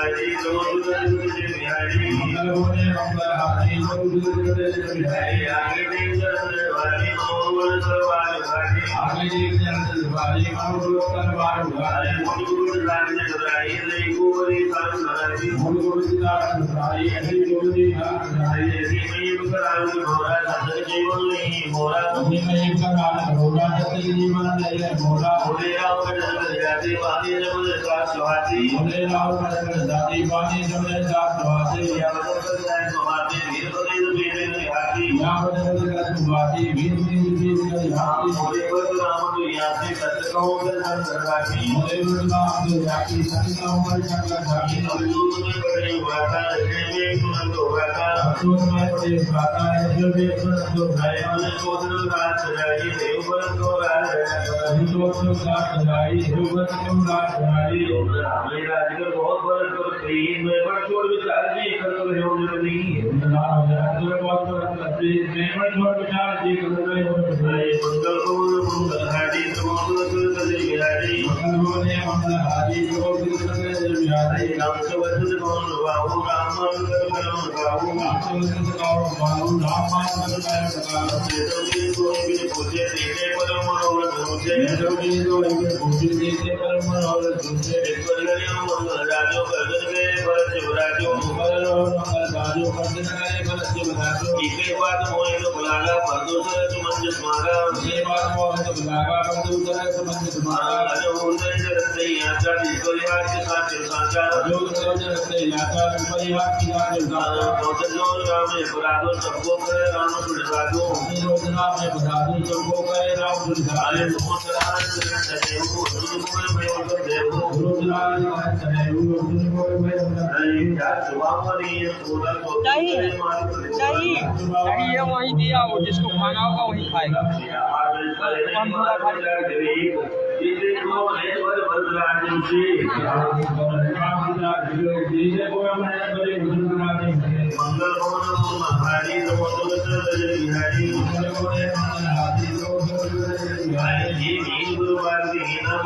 बिहारी बिहारी मंगल होने मंगल हारी बिहारी आगे देख वाली मोर सवाल भारी आगे देख वाली मोर सवाल भारी गुरु राज राई ले गोरी सान भारी गुरु राज राई ले गोरी सान भारी हरि में कराल घोड़ा सत जीवन नहीं मोरा हरि में कराल घोड़ा सत जीवन नहीं मोरा बोले राव कर जाति पानी जब का स्वाति बोले राव कर जाति पानी जब का स्वाति या बदल जाए समाधि वीर बदल मेरे हाथी या बदल कर स्वाति वीर हाथी मोरे राम तो याति सत कहो कर संगराती मोरे राम तो याति सत कहो कर संगराती अवधूत में बड़े वाता में तुरंत वाता अवधूत में बड़े वाता है जो भी तुरंत भाई मन कोदर रात सजाई देव बल को राज तो रात सजाई देव बल को राज सजाई हमें राज कर बहुत बरस कर प्रेम में बड़ छोड़ विचार जी कर रहे हो नहीं राम राज बहुत बरस प्रेम में छोड़ विचार जी कर रहे हो मंगल को मंगल हारी समोद कर बिहारी मंगल ने मंगल हारी जो कर बिहारी राम से वचन कौन बाबू राम मंगल करो बाबू राम से वचन करो बाबू राम मंगल करो तो भी कोई भी पूछे देते पर मनोरथ होते जो भी कोई भी पूछे देते पर मनोरथ होते पर मंगल राजो गर्दन के पर शिवराजो मंगल राजो गर्दन के पर शिवराजो इसे बात मोए तो बुलागा परदोसर तुमन जसमागा ये बात मोए तो बुलागा परदोसर तुमन जसमागा जो उदय जरते यात्रा दिकोलिया के साथ साचा जो उदय जरते यात्रा दिकोलिया के साथ साचा तो राम ने अपराधो सबको करे राम सुधारो योजना में अपराधो सबको करे राम सुधारो मोसराज सदैव गुरुकुल में उतर देव गुरुकुल सदैव गुरुकुल में नहीं ये वहीं दिया हो जिसको खाना होगा वहीं खाएगा हम थोड़ा मंगल भवन हरि हरि गुरु भारती नाम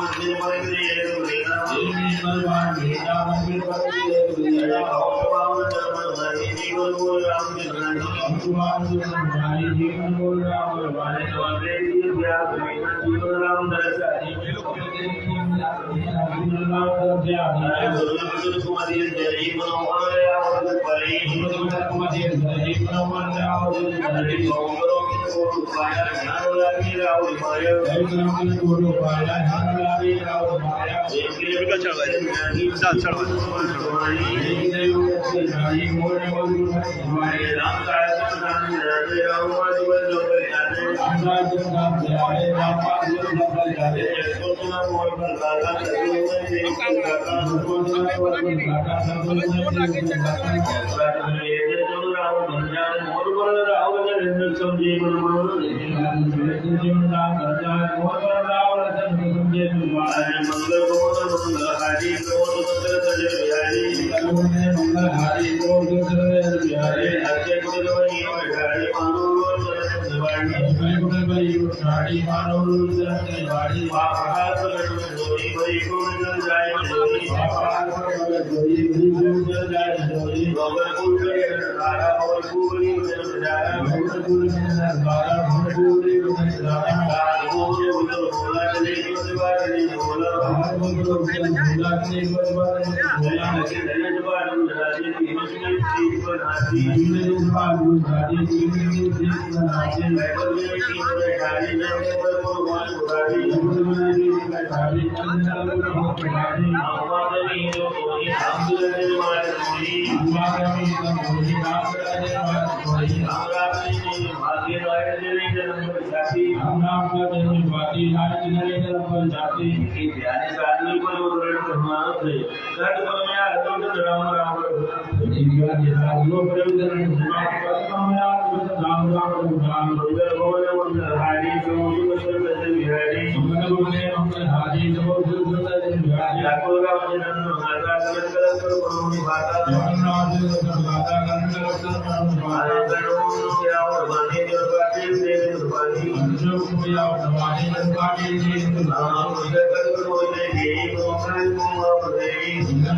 मंदिर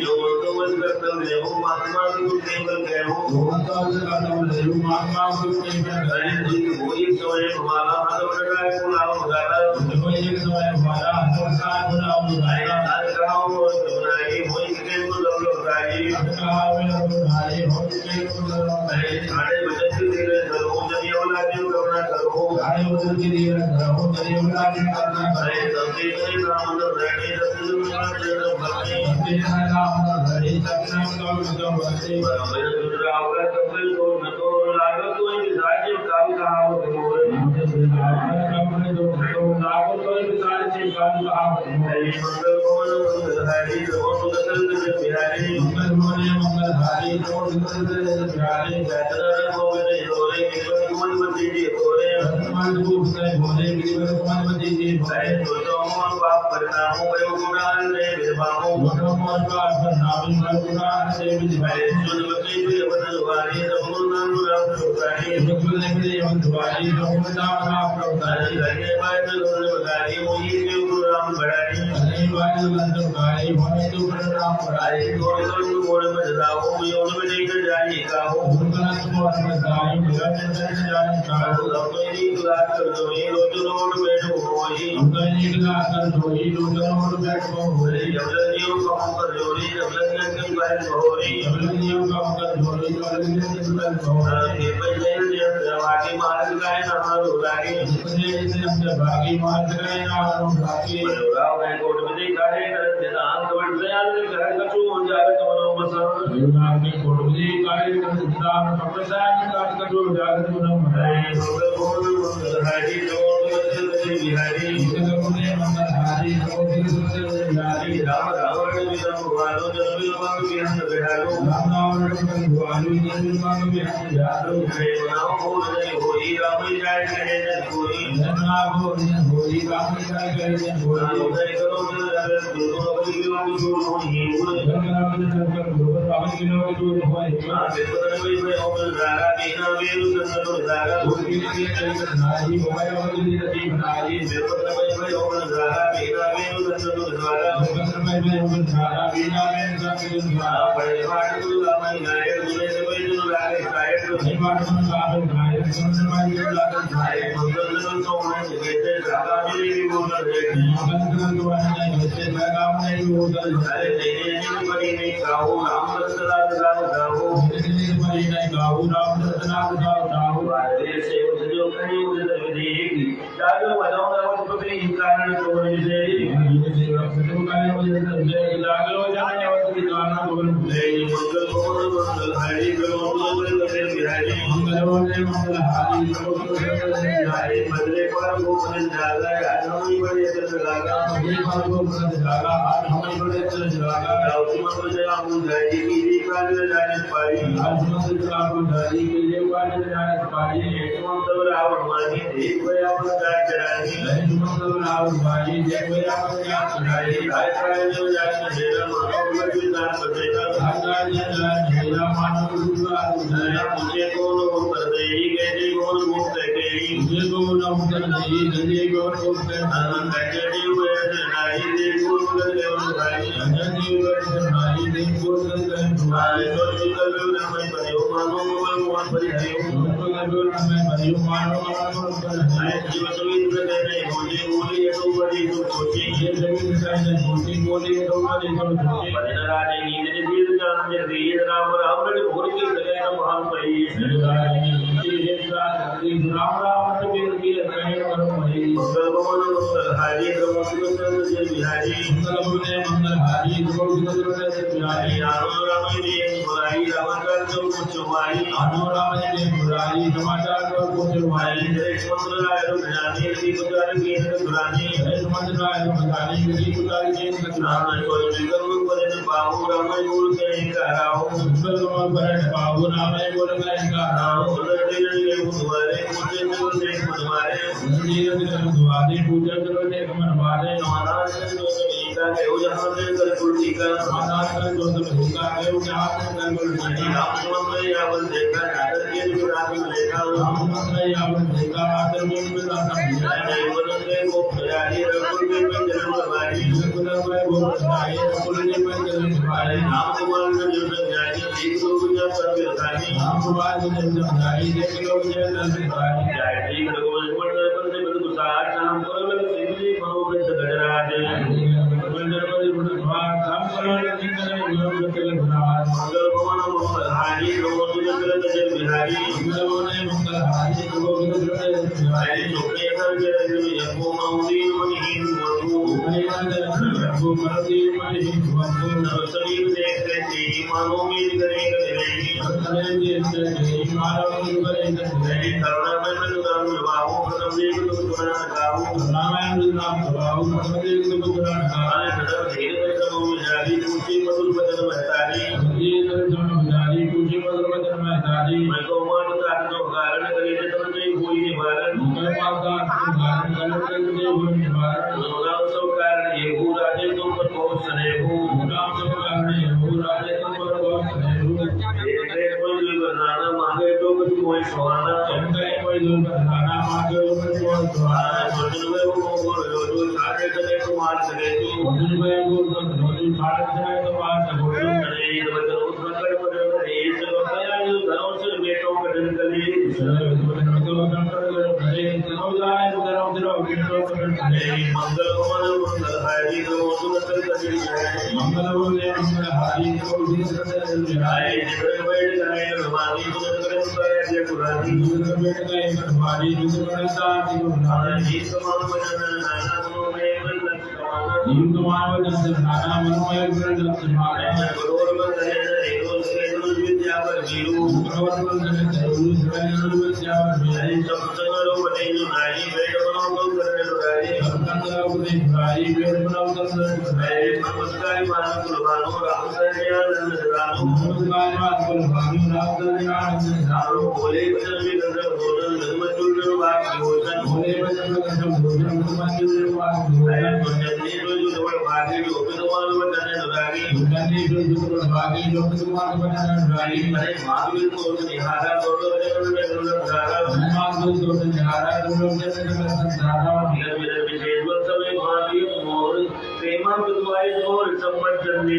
जो मन कर्तव्य हो महात्मा को केवल कहो वही सोए हमारा हमारा बुलाओ गाना साढ़े बचत के लिए करो जरिए वाला जो करना करो सबसे बड़ी काम तो रहने टीका है वो जहाँ से कर कुल टीका आधार कर जो तो टीका है वो जहाँ से कर कुल टीका राम मंत्र या बन देखा आदर के जो राम में देखा राम मंत्र या बन देखा आदर में राम नहीं बदल के वो प्यारी रकुल के में जन्म वाली कुल में वो जाए कुल में जन्म वाले राम कुमार ने जो जानी एक लोग जब कर बिरखानी राम कुमार ने जब जाई एक लोग जब जाई जाय ठीक भगवान बंदे बंदे बिल्कुल साथ नाम करो मैं सिंधी मनोबल गजराज मंदिर पर भगवान राम करोड़ जिंदगी लोग के भगवान मंगल भवन मंगल हारी लोगों के जगत बिहारी लोगों ने मंगल हारी लोगों के आई चोके कर के यको मौली मनी मधु वो मरदी में वो शरीर देखते थी मानो में करे करे करेंगे से मारो करेंगे नहीं करना मैं नाम बाबू खत्म देख तो तुम्हारा गाऊ रामायण नाम बाबू समझे तो बुरा आए नजर धीरे करो जारी ऊंची मधुर बदन महतारी ये तो जन जारी कुछ मधुर बदन में जारी मैं को मान का जो कारण करे तो नहीं कोई नहीं मारन मैं पाता कारण कर के वो निवारण राम सब कारण ये हो राजे तुम पर बहुत स्नेह हो राम सब कारण वो राजे तुम पर बहुत स्नेह एक कोई बनाना मांगे तो कुछ कोई सवाना चंद्र कोई दूर बनाना मांगे वो कोई द्वारा सोचने में वो जो सारे करे तो मार सके तो दिन में वो रोटी भारत में तो बात हो अरे ये बच्चों उस प्रकार पर ये सब क्या जो घरों से बेटों का दिन कली मंगल भवन मंगल हारी को सुनकर करी मंगल बोले मंगल हारी को आए जिधर बैठ गए हमारी सुनकर करे जय पुरानी बैठ गए हमारी दुर्गणता जी समान बजन नाना मनो में लक्ष्मण हिंदू मानव जन नाना मनोमय तुम्हारे गुरुवर बंदे रोज विद्या पर जीरू हरि सप्तमरो बने जो नारी बेट बनाओ तो करने लगाए हरे नमस्कार मानो कुर्बानो राम कल्याण राम बोले बचन भी गंधर्व भोजन धर्म चूर्ण बाग भोजन हरे सुंदरी जो जवळ भागी जो तुम्हारे बताने लगाई हरे महावीर को निहारा दोनों प्रेमा विद्वाई और संबंधी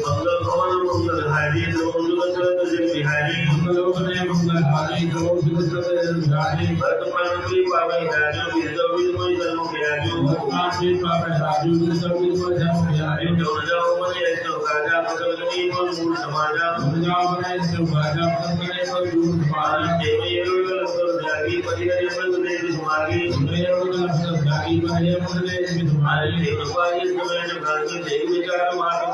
मंगल भवन मंगल हारी बिहारी भरत पानी पावे राजू विद्यावी कोई जन्म राजू जो जाओ मने ऐसो काजा पकड़नी को मूल समाजा देवी जागी परिहरी मन दे तुम्हारी तुम्हारी देवपाई समय गांधी देव विचार मार्ग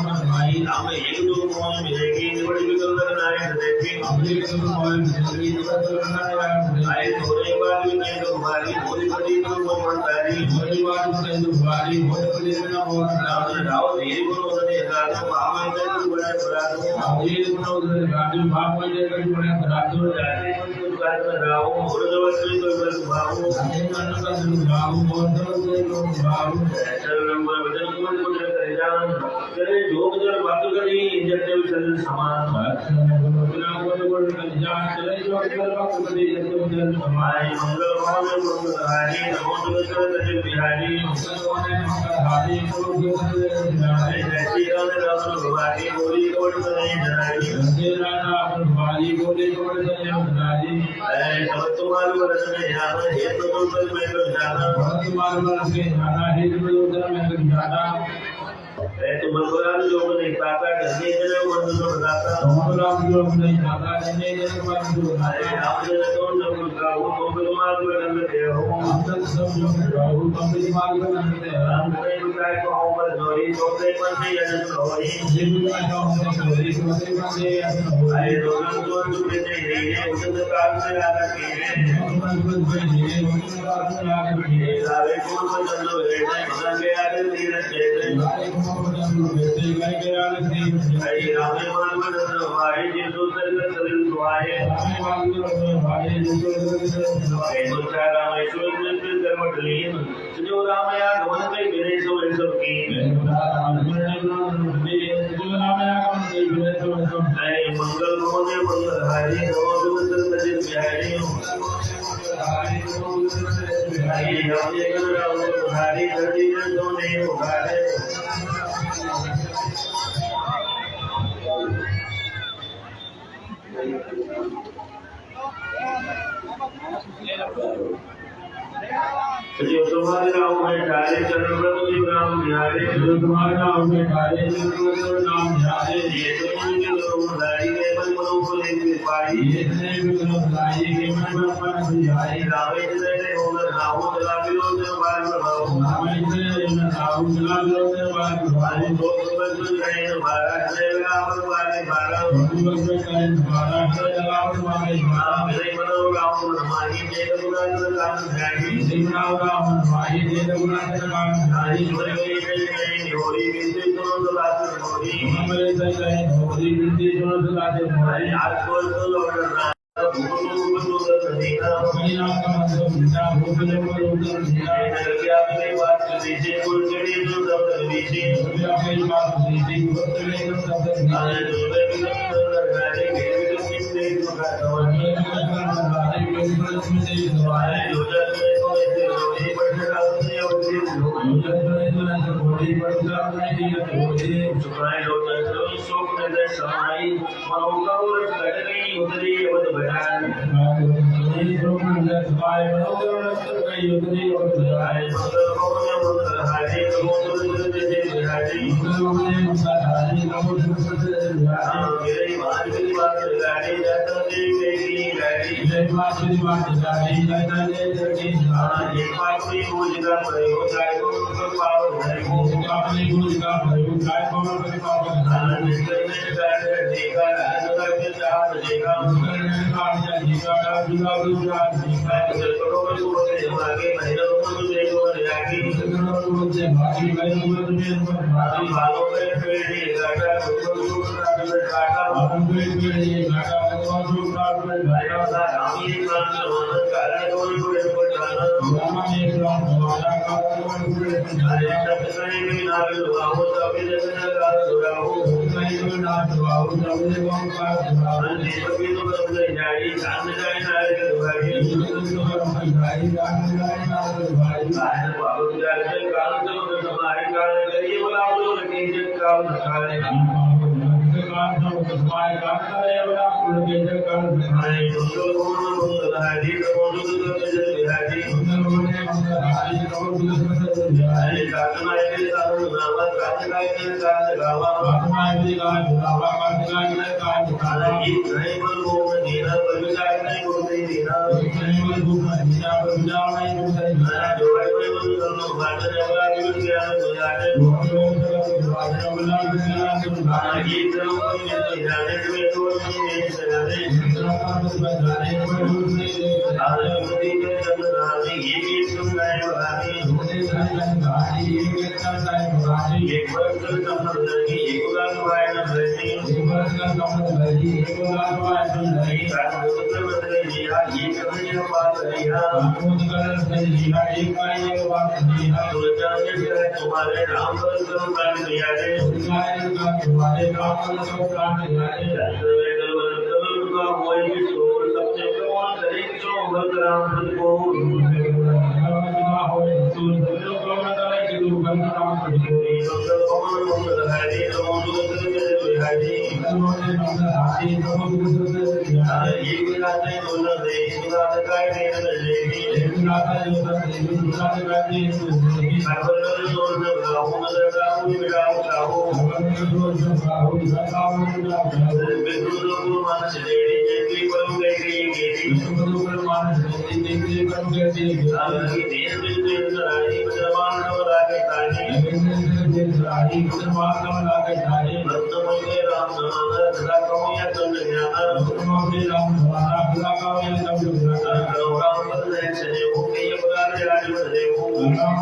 हमारी राम एक दो मोह मिलेगी बड़ी विकल्प नारायण देखी आए थोड़े बार भी नहीं तो हमारी थोड़ी बड़ी तो वो मनतारी राव धीरे गुरु ने राजू भाव में तो बड़े राजू जाते तो कर राव और जबरदस्ती तो बल भाव नंबर वजन को जान करे जोग जर बात करी इंजेक्टिव सेल समान हमारे मंगल भवन मंगल हारी नमो दुर्गा बिहारी ऐसी राम भगवानी बोली कोट नहीं जनाई सब तुम्हारे वर्ष में जाना है तो बोल में जाना तो भगवान लोग नहीं पाता करने के लिए मन तो बताता अरे आप जो कौन लोग का वो भगवान को करते हो हम कहीं बताए को हम पर जोड़ी छोटे पर से या तो होई अरे लोगों को जो नहीं है उसके काम से आकर के सारे को चलो है ना के आगे धीरे धीरे रामे मन भाई जी दूसरे शरीर दुआए दूसरा रामेश्वर कर्मठलीन जो रामया गमन कई मेरे सो सब की मंगल मोने मंगल हरि रोज मंगल बिहारी हरि राम हरि हरि दोने उगारे जो तुम्हारे नाम में डाले चरण प्रभु जी राम बिहारी जो तुम्हारे नाम में डाले चरण नाम बिहारी ये तुम के लोग दाई के मन मनो को लेके पाई ये ने भी लोग दाई के मन पर बिहारी रामे जी ने होकर नाम चला बिलो ने बार भाव रामे जी ने नाम चला बिलो ने बार भाव दो बंद गए महाराज ने राम वाले महाराज दो बंद गए महाराज ने राम वाले महाराज मेरे मनो राम हमारी जय गुरु राम ध्यान सिंह राम भाई दे गुना के काम भाई जोरे गई होरी बिंदी दोनों दलात होरी हमरे सही होरी बिंदी दोनों दलात भाई आज को तो लौट रहा भूलो देखा मीना का मतलब बिना भूले को उधर दिया क्या अपनी बात दीजिए कुल जड़ी जो शब्द दीजिए अपनी बात दीजिए कुल जड़ी जो शब्द अरे जोरे बिंदी गाने के बिंदी को का गाने के बिंदी दवाई जो जैसे Thank you.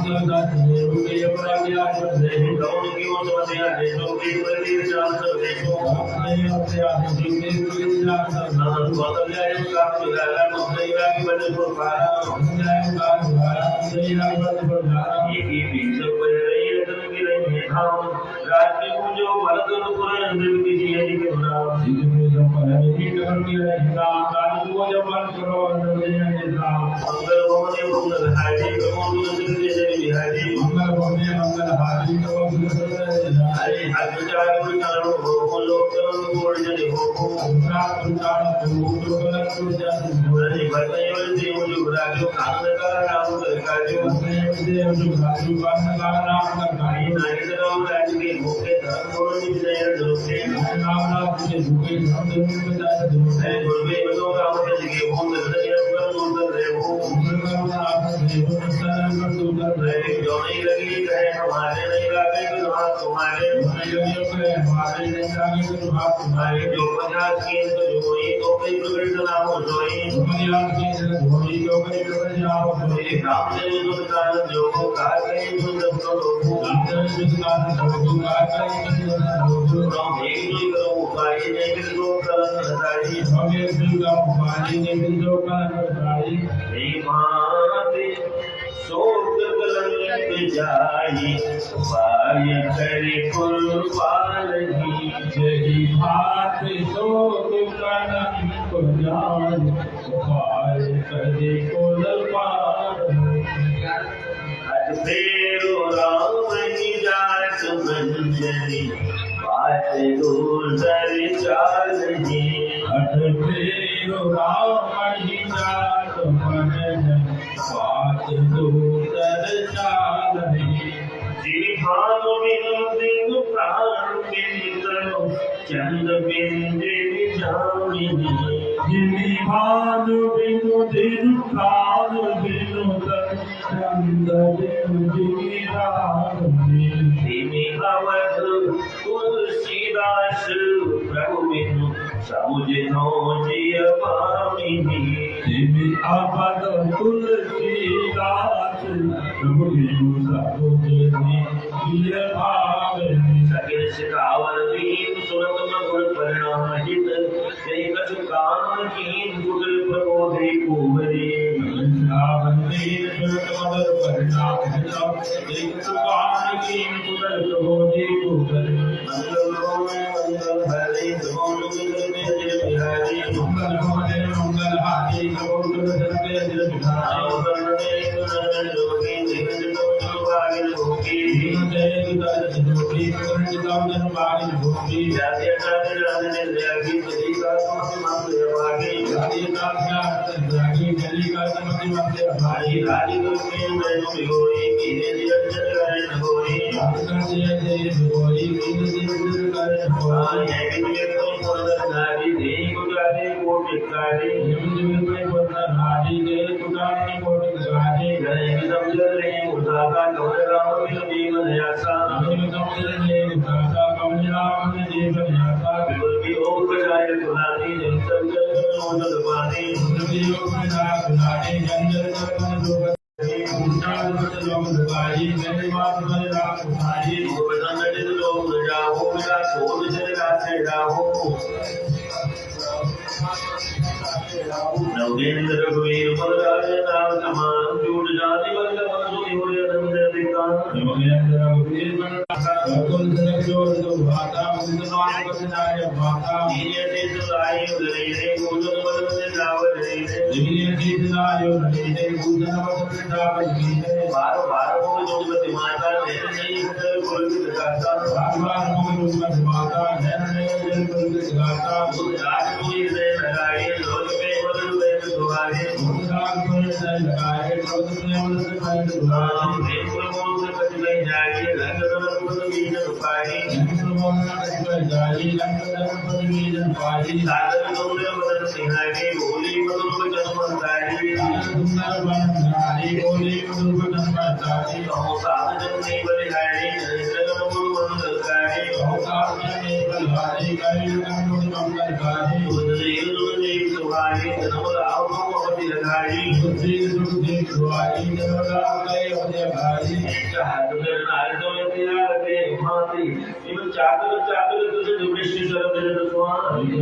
चादर नारदो त्याग के भांति इन चादर चादर तुझे दुष्ट शरद स्वामी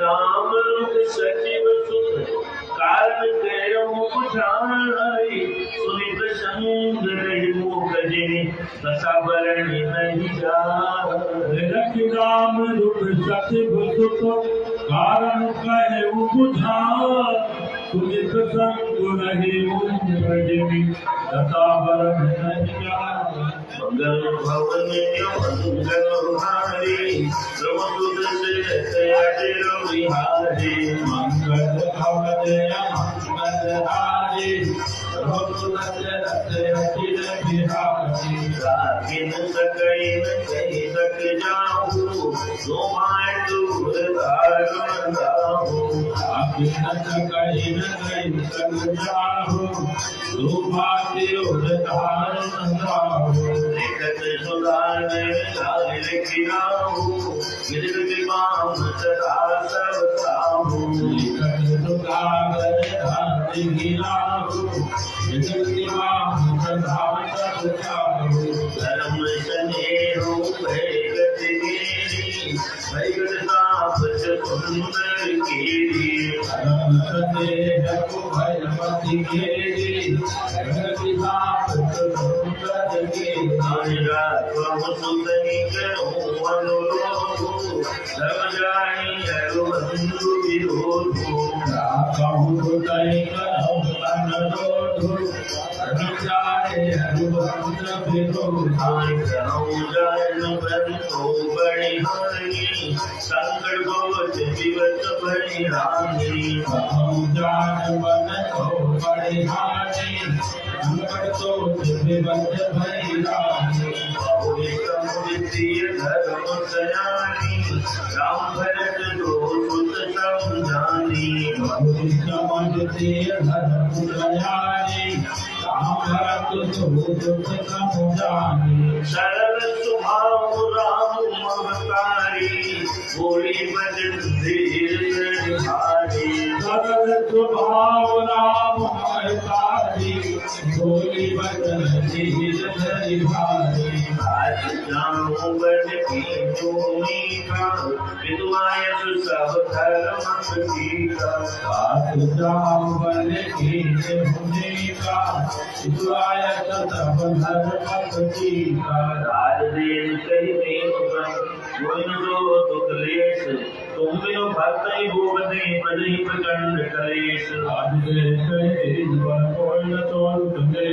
राम सचिव सुख कारण कयो पुछाई सुनि प्रसंग रही मुख जिनि दशा बरणी नहीं जाय राम दुख सचिव सुख कारण कयो पुछाई सुनि प्रसंग रही मुख जिनि दशा बरणी नहीं जाय मंगल भवन मंगल हारी प्रभु से अजर विहारी मंगल भवन मंगल हारी प्रभु से अजर विहारी राखिन सकैन कहि सक जाहु सोमाय दूर दारुण दाहु राखिन सकैन कहि सक जाहु सोमाय दूर दारुण दाहु लिखत सुधार लाल लिखिराहु विदित विमान सदा सब ताहु लिखत सुधार लाल लिखिराहु विदित विमान सदा सब ताहु धर्म सनेहु भैगत गिरी भैगत तापस सुंदर गिरी धर्म सनेहु भैगत गिरी भैगत तापस सुंदर गिरी प्रभु सुतनि करो अनुरोध धर्म जाहि बंधु विरोधो कहु तै करो अनुरोध धर्म जाहि बंधु विरोध संकट गोच विवत बलिहानी जान मन को बड़ी हानि संकट गोच विवत बलिहानि धर्म सयानी राम भरत दो सुत समझानी समझते धर्म सयानी राम भरत दो सुत समझानी सरल स्वभाव राम ममकारी बोली बचन धीर भारी सरल स्वभाव राम महतारी बोली बचन धीर भारी आज जाऊं बन की जोनी का विद्वाय सब धर्म की का आज जाऊं बन की जोनी का विद्वाय सब धर्म की का राज देन कही देन कोई जो दुख लेस तुम बिनो भक्त ही भोगते प्रजहि प्रचंड कलेश आज दे कहे जीवन कोई न तोड़ तुझे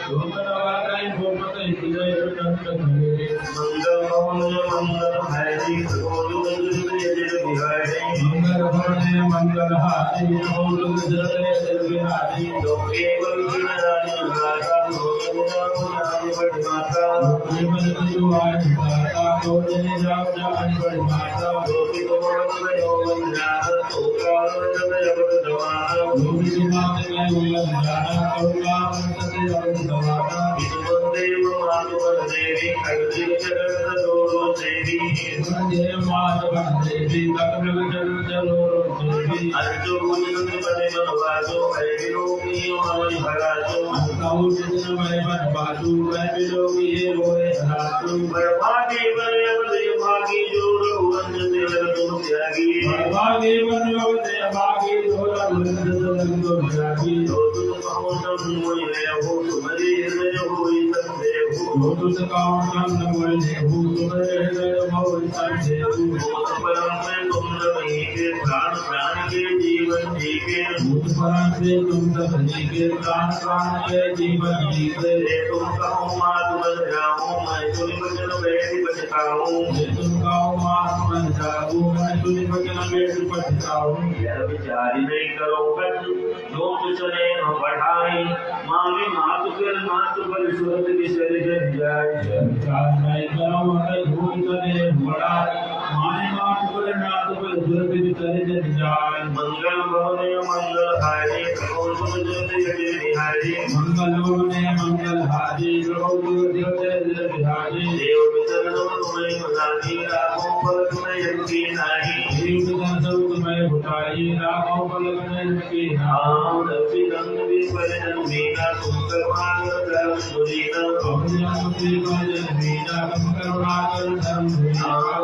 तुम नवाई भोगते तुझे प्रचंड कलेश मंगल मंगल हरि बोलो जय बिहारी मंगल भवने मंगल हारी बोल जय जय बिहारी लोके वंदन राजा नाम बड़ी माता जीवन जुआन माता तो जय जाओ जान बड़ी माता लोके तुम्हारे योग ज्ञान तो काल जगत दवाना लोक दिमाग में उलझ जाना तो काम सत्य जगत दवाना देव मातु देवी खगदेव जगत दोरो देवी जय माधव देवी ककल जल जलोरो देवी अर्जो मुनि बने मनवाजो है विलोकी हमारी भगाजो कहूँ जितने मैं बन बाजू मैं बिलोगी ये रोए रातू बड़भागी बने बड़े भागी जोड़ो वंद देव तुम त्यागी भागे बन योगे भागे जोड़ा बंद लगो जागी जो तुम कहो सब मोहि ले हो तुम्हारे हृदय होई संदेह हो तुझ काउं संग मोले हूँ तुम्हारे हृदय मोहि संदेह परम में तुम रही के प्राण प्राण के जीवन जी के भूत परां से तुम सब जी के प्राण प्राण के जीवन जी के तुम कहो मात बन जाऊं मैं सुनि वचन बैठ बचताऊं तुम काउं मात बन जाऊं मैं सुनि वचन बैठ बचताऊं यह विचारी नहीं करो बच जो सुने बढ़ाई मांगे मातु कर मातु पर सुरत विसर्जन जाए विचार नहीं करो मैं भूल करे बड़ा माने मात पर नात पर सुरत विसर्जन जाए मंगल भवन मंगल हारी प्रभु जन जय बिहारी मंगलोने मंगलहारी प्रभु देवते दिल बिहारी देव पितर तुम्हें मदानी रामों पर तुम्हें यज्ञ नहीं देव पितर तुम्हें भुटाई रामों पलक में रखी आम रवि रंग भी पर जन्मीना तुम करुणाकर धर्म सुरीना मीना तुम करुणाकर धर्म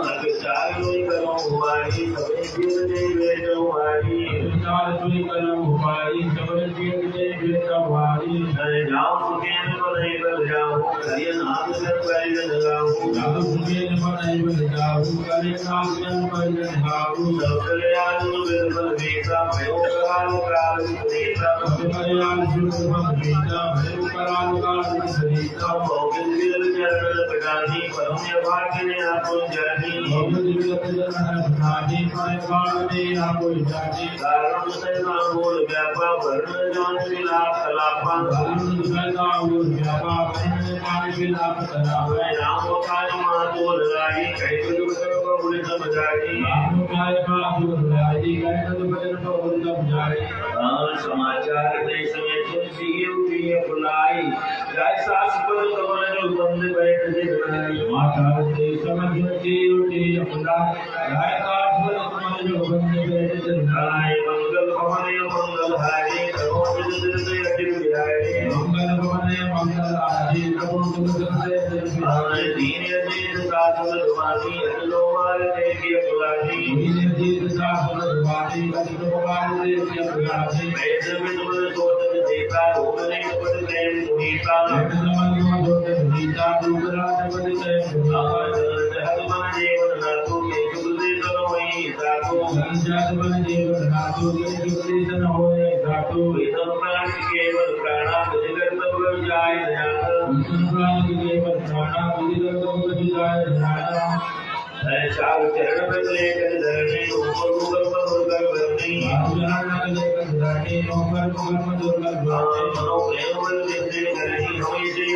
लग चार कोई करो हुआरी सबे गिर दे बेटो वारी चार सुई कलम हुआई सबरे गिर दे बेटा वारी जाओ सुखेन बने बल जाओ करियन हाथ कर बैल लगाओ जाओ सुखेन बने बल जाओ करियन हाथ कर बैल लगाओ सब कल्याण बिरबल बेटा भयो कराल काल सुनीता सब कल्याण बिरबल बेटा भयो कराल काल सुनीता भोगिल बिरल चरण पटानी परम्य भाग्य ने आपो जानी भोगिल बिरल चरण पटानी परम्य भाग्य ने आपो जानी कारण सैना बोल व्यापा वर्ण जान विलाप कलापा कारण सैना बोल व्यापा वर्ण जान विलाप कलापा राम काय मातो लगाई कई बल बबुल समझाई राम काय मातो लगाई कई बल बबुल समझाई समाचार देश में तुलसी उठी बुलाई राय सास पर कमल जो बंद बैठ दे समाचार देश में तुलसी उठी बुलाई राय सास पर कमल जो बंद बैठ दे मंगल भवन मंगल हारी करो दिल से अटिल बिहारी मंगल भवन मंगल हारी करो दिल से अटिल बिहारी दीन अजीत सासुर वासी अटलो मार देखिए बुलानी दीन अजीत सासुर वासी अटलो मार देखिए बुलानी वेद में तुम सोचन देखा होने पद प्रेम पुनीता वेद में सोचन देखा दूसरा पद प्रेम पुनीता हर मन जीवन नातु के जुग से करो वही साको संजात मन जीवन नातु के जुग से न होए घाटो वेदम प्राण केवल प्राणा जगत सब जाय ध्यान विष्णु प्राण केवल प्राणा जगत सब जाय ध्यान चार चरण में लेकर धरणी ऊपर ऊपर पर उड़कर भरनी मनोप्रेम बल जिंदगी धरणी हम इसे